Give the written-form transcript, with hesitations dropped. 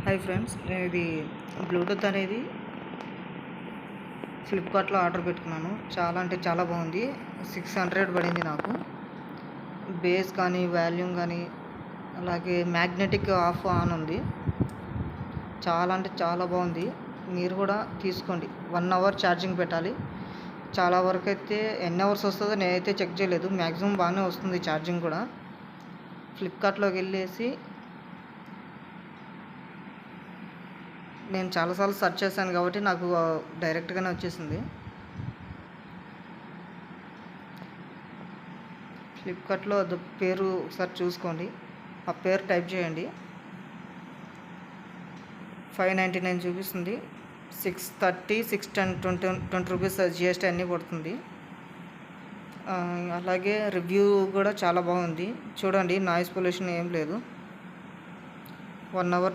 Hi friends, నేను ఇది Bluetooth అనేది ఫ్లిప్కార్ట్లో ఆర్డర్ పెట్టుకున్నాను. చాలా అంటే చాలా బాగుంది. 600 పడింది నాకు. బేస్ కానీ వాల్యూమ్ కానీ అలాగే మ్యాగ్నెటిక్ ఆఫ్ ఆన్ ఉంది. చాలా అంటే చాలా బాగుంది. మీరు కూడా తీసుకోండి. 1 అవర్ ఛార్జింగ్ పెట్టాలి. చాలా వరకు అయితే ఎన్ని అవర్స్ వస్తుందో నేనైతే చెక్ చేయలేదు. మ్యాక్సిమం బాగానే వస్తుంది ఛార్జింగ్ కూడా. ఫ్లిప్కార్ట్లోకి వెళ్ళేసి నేను చాలాసార్లు సెర్చ్ చేశాను కాబట్టి నాకు డైరెక్ట్గానే వచ్చేసింది. ఫ్లిప్కార్ట్లో పేరు ఒకసారి చూసుకోండి. ఆ పేరు టైప్ చేయండి. 599 చూపిస్తుంది. 630, 610, 20 రూపీస్ జిఎస్టీ అన్నీ పడుతుంది. అలాగే రివ్యూ కూడా చాలా బాగుంది. చూడండి, నాయిస్ పొల్యూషన్ ఏం లేదు. 1 అవర్